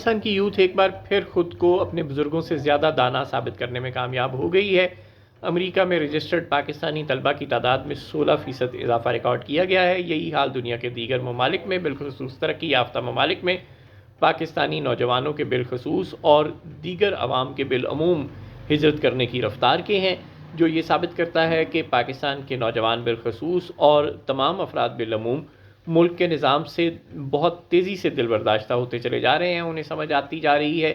پاکستان کی یوتھ ایک بار پھر خود کو اپنے بزرگوں سے زیادہ دانا ثابت کرنے میں کامیاب ہو گئی ہے۔ امریکہ میں رجسٹرڈ پاکستانی طلبہ کی تعداد میں 16% اضافہ ریکارڈ کیا گیا ہے۔ یہی حال دنیا کے دیگر ممالک میں بالخصوص ترقی یافتہ ممالک میں پاکستانی نوجوانوں کے بالخصوص اور دیگر عوام کے بالعموم ہجرت کرنے کی رفتار کے ہیں، جو یہ ثابت کرتا ہے کہ پاکستان کے نوجوان بالخصوص اور تمام افراد بالعموم ملک کے نظام سے بہت تیزی سے دل برداشتہ ہوتے چلے جا رہے ہیں۔ انہیں سمجھ آتی جا رہی ہے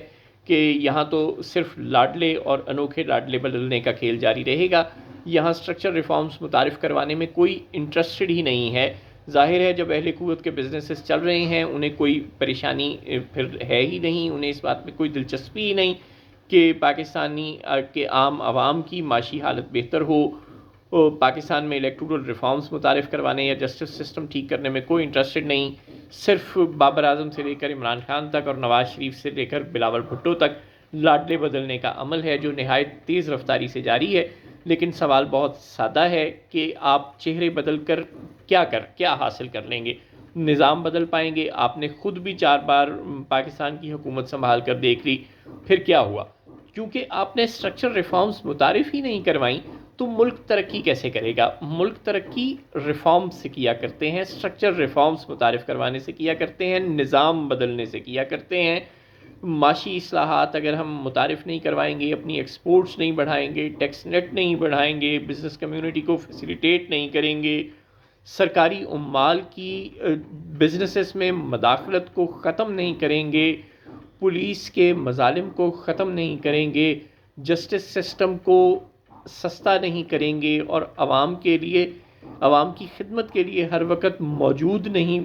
کہ یہاں تو صرف لاڈلے اور انوکھے لاڈلے بدلنے کا کھیل جاری رہے گا، یہاں سٹرکچر ریفارمز متعارف کروانے میں کوئی انٹرسٹڈ ہی نہیں ہے۔ ظاہر ہے جب اہل قوت کے بزنسز چل رہے ہیں انہیں کوئی پریشانی پھر ہے ہی نہیں، انہیں اس بات میں کوئی دلچسپی ہی نہیں کہ پاکستانی کے عام عوام کی معاشی حالت بہتر ہو۔ پاکستان میں الیکٹورل ریفارمز متعارف کروانے یا جسٹس سسٹم ٹھیک کرنے میں کوئی انٹرسٹڈ نہیں۔ صرف بابر اعظم سے لے کر عمران خان تک اور نواز شریف سے لے کر بلاول بھٹو تک لاڈلے بدلنے کا عمل ہے جو نہایت تیز رفتاری سے جاری ہے۔ لیکن سوال بہت سادہ ہے کہ آپ چہرے بدل کر کیا حاصل کر لیں گے؟ نظام بدل پائیں گے؟ آپ نے خود بھی 4 بار پاکستان کی حکومت سنبھال کر دیکھ لی، پھر کیا ہوا؟ کیونکہ آپ نے سٹرکچر ریفارمز متعارف ہی نہیں کروائیں تو ملک ترقی کیسے کرے گا؟ ملک ترقی ریفارم سے کیا کرتے ہیں، سٹرکچر ریفارمز متعارف کروانے سے کیا کرتے ہیں، نظام بدلنے سے کیا کرتے ہیں۔ معاشی اصلاحات اگر ہم متعارف نہیں کروائیں گے، اپنی ایکسپورٹس نہیں بڑھائیں گے، ٹیکس نیٹ نہیں بڑھائیں گے، بزنس کمیونٹی کو فیسیلیٹیٹ نہیں کریں گے، سرکاری عمال کی بزنسز میں مداخلت کو ختم نہیں کریں گے، پولیس کے مظالم کو ختم نہیں کریں گے، جسٹس سسٹم کو سستا نہیں کریں گے اور عوام کی خدمت کے لیے ہر وقت موجود نہیں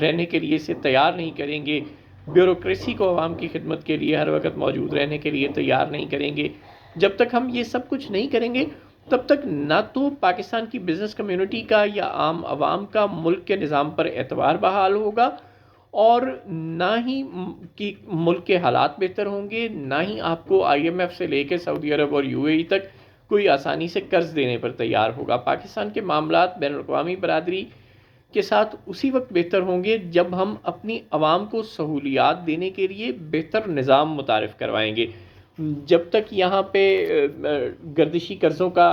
رہنے کے لیے اسے تیار نہیں کریں گے، بیوروکریسی کو عوام کی خدمت کے لیے ہر وقت موجود رہنے کے لیے تیار نہیں کریں گے، جب تک ہم یہ سب کچھ نہیں کریں گے تب تک نہ تو پاکستان کی بزنس کمیونٹی کا یا عام عوام کا ملک کے نظام پر اعتبار بحال ہوگا اور نہ ہی کہ ملک کے حالات بہتر ہوں گے، نہ ہی آپ کو IMF سے لے کے سعودی عرب اور UAE تک کوئی آسانی سے قرض دینے پر تیار ہوگا۔ پاکستان کے معاملات بین الاقوامی برادری کے ساتھ اسی وقت بہتر ہوں گے جب ہم اپنی عوام کو سہولیات دینے کے لیے بہتر نظام متعارف کروائیں گے۔ جب تک یہاں پہ گردشی قرضوں کا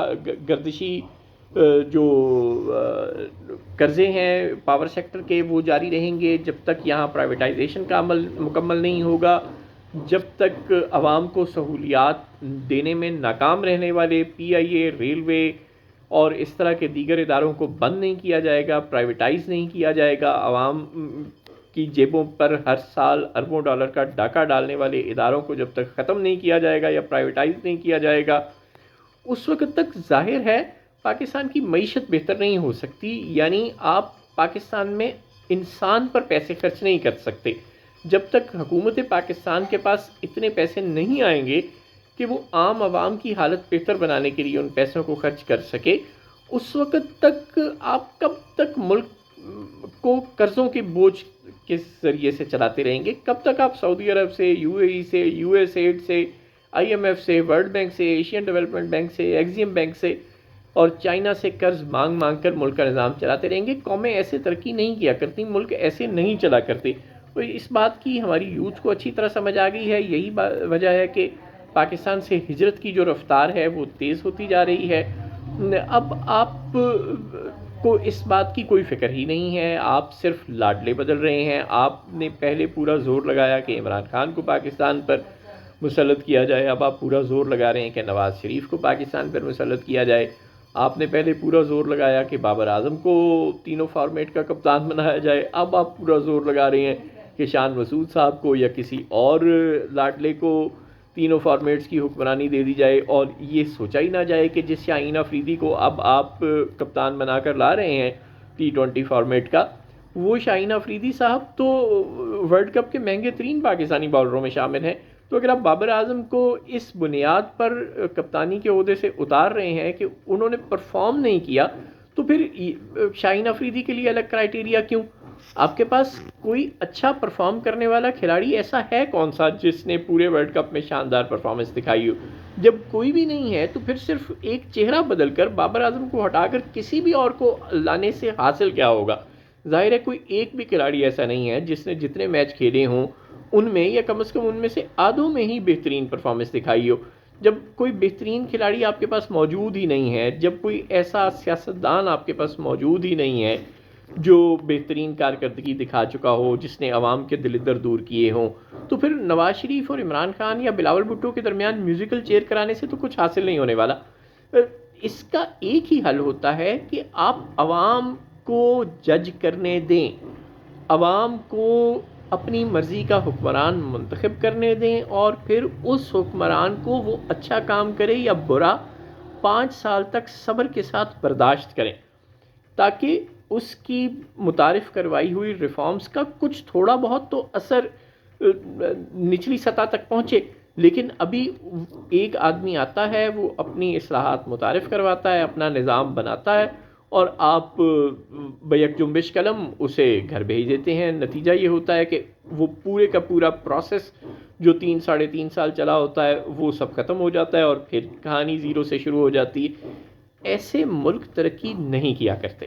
جو قرضے ہیں پاور سیکٹر کے وہ جاری رہیں گے، جب تک یہاں پرائیویٹائزیشن کا عمل مکمل نہیں ہوگا، جب تک عوام کو سہولیات دینے میں ناکام رہنے والے PIA، ریلوے اور اس طرح کے دیگر اداروں کو بند نہیں کیا جائے گا، پرائیویٹائز نہیں کیا جائے گا، عوام کی جیبوں پر ہر سال اربوں ڈالر کا ڈاکہ ڈالنے والے اداروں کو جب تک ختم نہیں کیا جائے گا یا پرائیویٹائز نہیں کیا جائے گا، اس وقت تک ظاہر ہے پاکستان کی معیشت بہتر نہیں ہو سکتی۔ یعنی آپ پاکستان میں انسان پر پیسے خرچ نہیں کر سکتے جب تک حکومت پاکستان کے پاس اتنے پیسے نہیں آئیں گے کہ وہ عام عوام کی حالت بہتر بنانے کے لیے ان پیسوں کو خرچ کر سکے۔ اس وقت تک آپ کب تک ملک کو قرضوں کے بوجھ کے ذریعے سے چلاتے رہیں گے؟ کب تک آپ سعودی عرب سے، UAE سے، USAID سے، IMF سے، ورلڈ بینک سے، ایشین ڈیولپمنٹ بینک سے، ایگزیم بینک سے اور چائنا سے قرض مانگ کر ملک کا نظام چلاتے رہیں گے؟ قومیں ایسے ترقی نہیں کیا کرتی، ملک ایسے نہیں چلا کرتے۔ اس بات کی ہماری یوتھ کو اچھی طرح سمجھ آ گئی ہے، یہی وجہ ہے کہ پاکستان سے ہجرت کی جو رفتار ہے وہ تیز ہوتی جا رہی ہے۔ اب آپ کو اس بات کی کوئی فکر ہی نہیں ہے، آپ صرف لاڈلے بدل رہے ہیں۔ آپ نے پہلے پورا زور لگایا کہ عمران خان کو پاکستان پر مسلط کیا جائے، اب آپ پورا زور لگا رہے ہیں کہ نواز شریف کو پاکستان پر مسلط کیا جائے۔ آپ نے پہلے پورا زور لگایا کہ بابر اعظم کو تینوں فارمیٹ کا کپتان بنایا جائے، اب آپ پورا زور لگا رہے ہیں کہ شان مسعود صاحب کو یا کسی اور لاڈلے کو تینوں فارمیٹس کی حکمرانی دے دی جائے، اور یہ سوچا ہی نہ جائے کہ جس شاہین افریدی کو اب آپ کپتان بنا کر لا رہے ہیں T20 فارمیٹ کا، وہ شاہین افریدی صاحب تو ورلڈ کپ کے مہنگے ترین پاکستانی بالروں میں شامل ہیں۔ تو اگر آپ بابر اعظم کو اس بنیاد پر کپتانی کے عہدے سے اتار رہے ہیں کہ انہوں نے پرفارم نہیں کیا، تو پھر شاہین افریدی کے لیے الگ کرائیٹیریا کیوں؟ آپ کے پاس کوئی اچھا پرفارم کرنے والا کھلاڑی ایسا ہے کون سا جس نے پورے ورلڈ کپ میں شاندار پرفارمنس دکھائی ہو؟ جب کوئی بھی نہیں ہے تو پھر صرف ایک چہرہ بدل کر بابر اعظم کو ہٹا کر کسی بھی اور کو لانے سے حاصل کیا ہوگا؟ ظاہر ہے کوئی ایک بھی کھلاڑی ایسا نہیں ہے جس نے جتنے میچ کھیلے ہوں ان میں یا کم از کم ان میں سے آدھوں میں ہی بہترین پرفارمنس دکھائی ہو. جب کوئی بہترین کھلاڑی آپ کے پاس موجود ہی نہیں ہے، جب کوئی ایسا سیاستدان آپ کے پاس موجود ہی نہیں ہے جو بہترین کارکردگی دکھا چکا ہو، جس نے عوام کے دل در دور کیے ہوں، تو پھر نواز شریف اور عمران خان یا بلاول بھٹو کے درمیان میوزیکل چیئر کرانے سے تو کچھ حاصل نہیں ہونے والا. اس کا ایک ہی حل ہوتا ہے کہ آپ عوام کو جج کرنے دیں، عوام کو اپنی مرضی کا حکمران منتخب کرنے دیں، اور پھر اس حکمران کو وہ اچھا کام کرے یا برا 5 سال تک صبر کے ساتھ برداشت کریں، تاکہ اس کی متعارف کروائی ہوئی ریفارمز کا کچھ تھوڑا بہت تو اثر نچلی سطح تک پہنچے. لیکن ابھی ایک آدمی آتا ہے، وہ اپنی اصلاحات متعارف کرواتا ہے، اپنا نظام بناتا ہے، اور آپ بیک جنبش قلم اسے گھر بھیج دیتے ہیں. نتیجہ یہ ہوتا ہے کہ وہ پورے کا پورا پروسیس جو 3 ساڑھے 3 سال چلا ہوتا ہے وہ سب ختم ہو جاتا ہے، اور پھر کہانی زیرو سے شروع ہو جاتی ہے. ایسے ملک ترقی نہیں کیا کرتے.